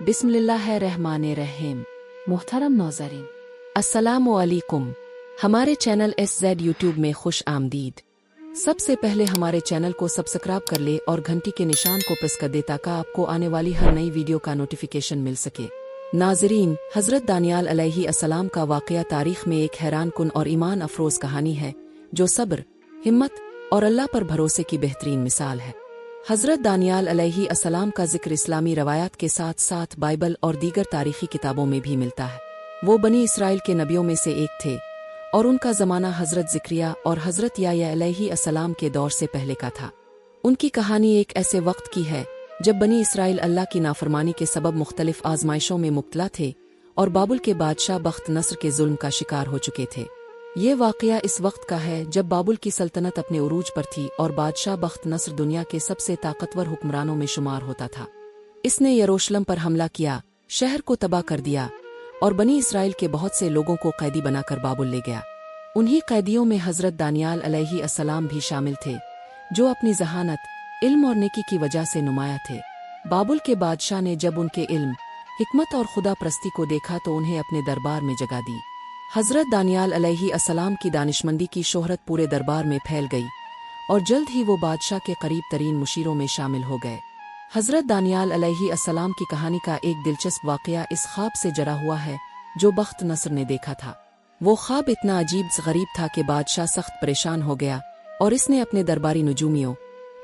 बिस्मिल्लाहिर्रहमानिर्रहीम। मोहतरम नाज़रीन, अस्सलामु अलैकुम। हमारे चैनल SZ यूट्यूब में खुश आमदीद। सबसे पहले हमारे चैनल को सब्सक्राइब कर ले और घंटी के निशान को प्रेस कर दे ताकि आपको आने वाली हर नई वीडियो का नोटिफिकेशन मिल सके। नाज़रीन, हज़रत दानियाल अलैहि अस्सलाम का वाक़या तारीख़ में एक हैरान कुन और ईमान अफरोज़ कहानी है जो सब्र, हिम्मत और अल्लाह पर भरोसे की बेहतरीन मिसाल है। हज़रत दानियाल अलैहि अस्सलाम का जिक्र इस्लामी रवायात के साथ साथ बाइबल और दीगर तारीख़ी किताबों में भी मिलता है। वो बनी इसराइल के नबियों में से एक थे और उनका ज़माना हज़रत ज़िक्रिया और हज़रत याह्या अलैहि अस्सलाम के दौर से पहले का था। उनकी कहानी एक ऐसे वक्त की है जब बनी इसराइल अल्लाह की नाफरमानी के सबब मुख्तलिफ आजमाइशों में मुब्तला थे और बाबुल के बादशाह बख्त नस्र के जुल्म का शिकार हो चुके थे। ये वाक़या इस वक्त का है जब बाबुल की सल्तनत अपने उरूज पर थी और बादशाह बख्त नस्र दुनिया के सबसे ताकतवर हुक्मरानों में शुमार होता था। इसने यरूशलेम पर हमला किया, शहर को तबाह कर दिया और बनी इसराइल के बहुत से लोगों को कैदी बनाकर बाबुल ले गया। उन्हीं कैदियों में हज़रत दानियाल अलैहि अस्सलाम भी शामिल थे जो अपनी जहानत, इल्म और नेकी की वजह से नुमाया थे। बाबुल के बादशाह ने जब उनके इल्म, हिकमत और खुदा परस्ती को देखा तो उन्हें अपने दरबार में जगह दी। हज़रत दानियाल अलैहि अस्सलाम की दानिशमंदी की शोहरत पूरे दरबार में फैल गई और जल्द ही वो बादशाह के करीब तरीन मुशीरों में शामिल हो गए। हज़रत दानियाल अलैहि अस्सलाम की कहानी का एक दिलचस्प वाक़या इस ख्वाब से जरा हुआ है जो बख्त नस्र ने देखा था। वो ख्वाब इतना अजीब गरीब था कि बादशाह सख्त परेशान हो गया और इसने अपने दरबारी नजूमियों,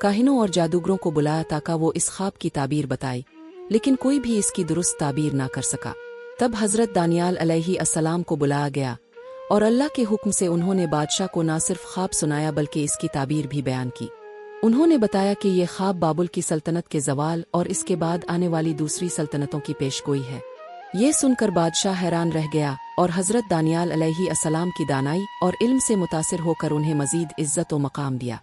काहिनों और जादूगरों को बुलाया ताकि वो इस ख्वाब की ताबीर बताए, लेकिन कोई भी इसकी दुरुस्त ताबीर ना कर सका। तब हज़रत दानियाल अलैहि अस्सलाम को बुलाया गया और अल्लाह के हुक्म से उन्होंने बादशाह को न सिर्फ ख्वाब सुनाया बल्कि इसकी ताबीर भी बयान की। उन्होंने बताया कि ये ख्वाब बाबुल की सल्तनत के ज़वाल और इसके बाद आने वाली दूसरी सल्तनतों की पेशगोई है। ये सुनकर बादशाह हैरान रह गया और हज़रत दानियाल अलैहि अस्सलाम की दानाई और इल्म से मुतासिर होकर उन्हें मज़ीद इज़्ज़त व मकाम दिया।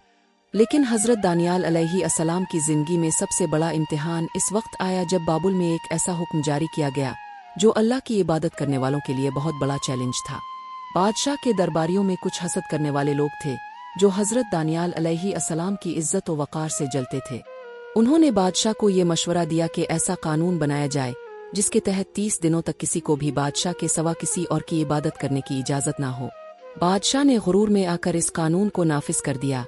लेकिन हज़रत दानियाल अलैहि अस्सलाम की ज़िंदगी में सबसे बड़ा इम्तिहान इस वक्त आया जब बाबुल में एक ऐसा हुक्म जारी किया गया जो अल्लाह की इबादत करने वालों के लिए बहुत बड़ा चैलेंज था। बादशाह के दरबारियों में कुछ हसद करने वाले लोग थे जो हज़रत दानियाल अलैहि अस्सलाम की इज़्ज़त व वक़ार से जलते थे। उन्होंने बादशाह को ये मशवरा दिया कि ऐसा कानून बनाया जाए जिसके तहत 30 दिनों तक किसी को भी बादशाह के सिवा किसी और की इबादत करने की इजाज़त ना हो। बादशाह ने गुरूर में आकर इस कानून को नाफिज कर दिया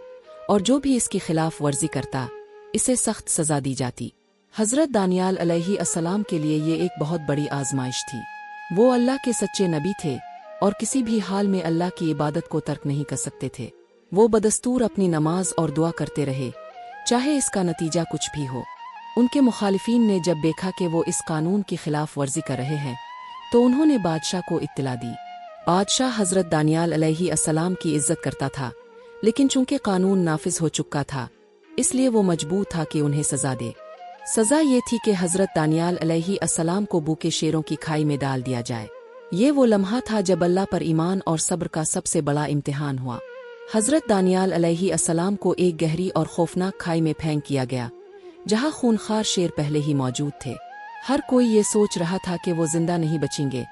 और जो भी इसकी खिलाफ वर्जी करता इसे सख्त सज़ा दी जाती। हज़रत दानियाल अलैहि अस्सलाम के लिए ये एक बहुत बड़ी आजमाइश थी। वो अल्लाह के सच्चे नबी थे और किसी भी हाल में अल्लाह की इबादत को तर्क नहीं कर सकते थे। वो बदस्तूर अपनी नमाज और दुआ करते रहे, चाहे इसका नतीजा कुछ भी हो। उनके मुखालिफीन ने जब देखा कि वो इस कानून की खिलाफ वर्जी कर रहे हैं तो उन्होंने बादशाह को इत्तला दी। बादशाह हज़रत दानियाल अलैहि अस्सलाम की इज्जत करता था, लेकिन चूंकि कानून नाफिज हो चुका था इसलिए वो मजबूर था कि उन्हें सज़ा दे। सज़ा ये थी कि हज़रत दानियाल अलैहि अस्सलाम को भूखे शेरों की खाई में डाल दिया जाए। ये वो लम्हा था जब अल्लाह पर ईमान और सब्र का सबसे बड़ा इम्तिहान हुआ। हज़रत दानियाल अलैहि अस्सलाम को एक गहरी और खौफनाक खाई में फेंक किया गया जहाँ खूनखार शेर पहले ही मौजूद थे। हर कोई ये सोच रहा था कि वो जिंदा नहीं बचेंगे,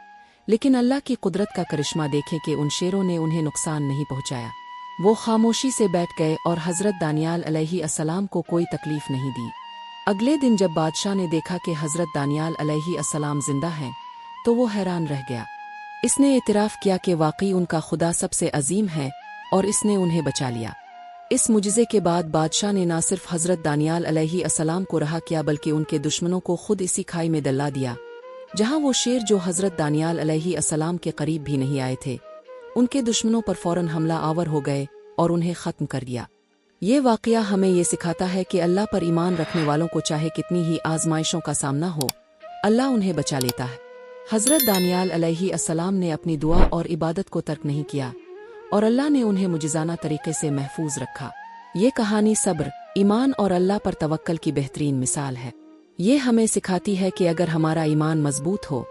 लेकिन अल्लाह की कुदरत का करिश्मा देखें कि उन शेरों ने उन्हें नुकसान नहीं पहुँचाया। वो खामोशी से बैठ गए और हज़रत दानियाल अलैहि अस्सलाम को कोई तकलीफ नहीं दी। अगले दिन जब बादशाह ने देखा कि हज़रत दानियाल अलैहि अस्सलाम जिंदा हैं तो वो हैरान रह गया। इसने इतराफ़ किया कि वाकई उनका खुदा सबसे अजीम है और इसने उन्हें बचा लिया। इस मुजज़े के बाद बादशाह ने न सिर्फ हज़रत दानियाल अलैहि अस्सलाम को रहा किया बल्कि उनके दुश्मनों को खुद इसी खाई में दल्ला दिया जहाँ वो शेर जो हज़रत दानियाल अलैहि अस्सलाम के करीब भी नहीं आए थे, उनके दुश्मनों पर फौरन हमला आवर हो गए और उन्हें ख़त्म कर दिया। ये वाक़या हमें ये सिखाता है कि अल्लाह पर ईमान रखने वालों को चाहे कितनी ही आजमाइशों का सामना हो, अल्लाह उन्हें बचा लेता है। हज़रत दानियाल अलैहि अस्सलाम ने अपनी दुआ और इबादत को तर्क नहीं किया और अल्लाह ने उन्हें मुजिज़ाना तरीके से महफूज रखा। ये कहानी सब्र, ईमान और अल्लाह पर तवक्कल की बेहतरीन मिसाल है। ये हमें सिखाती है कि अगर हमारा ईमान मजबूत हो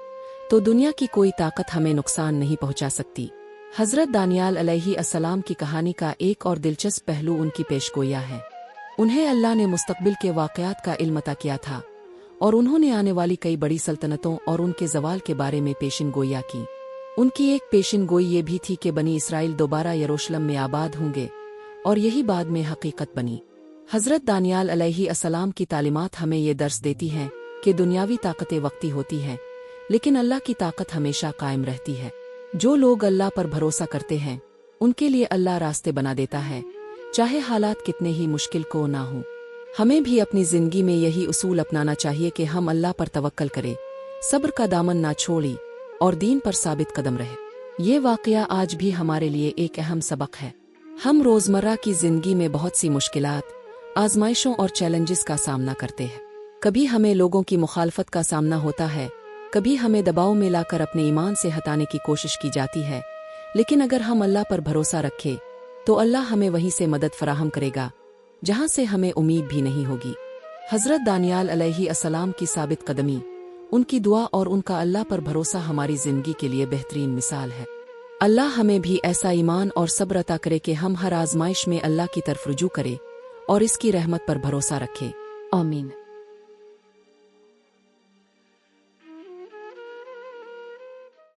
तो दुनिया की कोई ताकत हमें नुकसान नहीं पहुँचा सकती। हज़रत दानियाल अलैहि अस्सलाम की कहानी का एक और दिलचस्प पहलू उनकी पेशगोइयाँ है। उन्हें अल्लाह ने मुस्तक़बिल के वाक़यात का इल्म अता किया था और उन्होंने आने वाली कई बड़ी सल्तनतों और उनके ज़वाल के बारे में पेशिन गोइयाँ की। उनकी एक पेशिन गोई ये भी थी कि बनी इसराइल दोबारा यरूशलेम में आबाद होंगे और यही बाद में हकीकत बनी। हज़रत दानियाल अलैहि अस्सलाम की तालीमात हमें ये दर्स देती हैं कि दुनियावी ताकतें वक्ती होती हैं, लेकिन अल्लाह की ताकत हमेशा कायम रहती है। जो लोग अल्लाह पर भरोसा करते हैं उनके लिए अल्लाह रास्ते बना देता है, चाहे हालात कितने ही मुश्किल को ना हो। हमें भी अपनी जिंदगी में यही उसूल अपनाना चाहिए कि हम अल्लाह पर तवक्कल करें, सब्र का दामन ना छोड़ी और दीन पर साबित कदम रहे। ये वाकया आज भी हमारे लिए एक अहम सबक है। हम रोजमर्रा की जिंदगी में बहुत सी मुश्किलात, आजमाइशों और चैलेंजेस का सामना करते हैं। कभी हमें लोगों की मुखालफत का सामना होता है, कभी हमें दबाव में लाकर अपने ईमान से हटाने की कोशिश की जाती है, लेकिन अगर हम अल्लाह पर भरोसा रखें तो अल्लाह हमें वहीं से मदद फराहम करेगा जहां से हमें उम्मीद भी नहीं होगी। हजरत दानियाल अलैहि अस्सलाम की साबित कदमी, उनकी दुआ और उनका अल्लाह पर भरोसा हमारी जिंदगी के लिए बेहतरीन मिसाल है। अल्लाह हमें भी ऐसा ईमान और सब्र अता करे कि हम हर आजमाइश में अल्लाह की तरफ रुजू करें और इसकी रहमत पर भरोसा रखें। आमीन।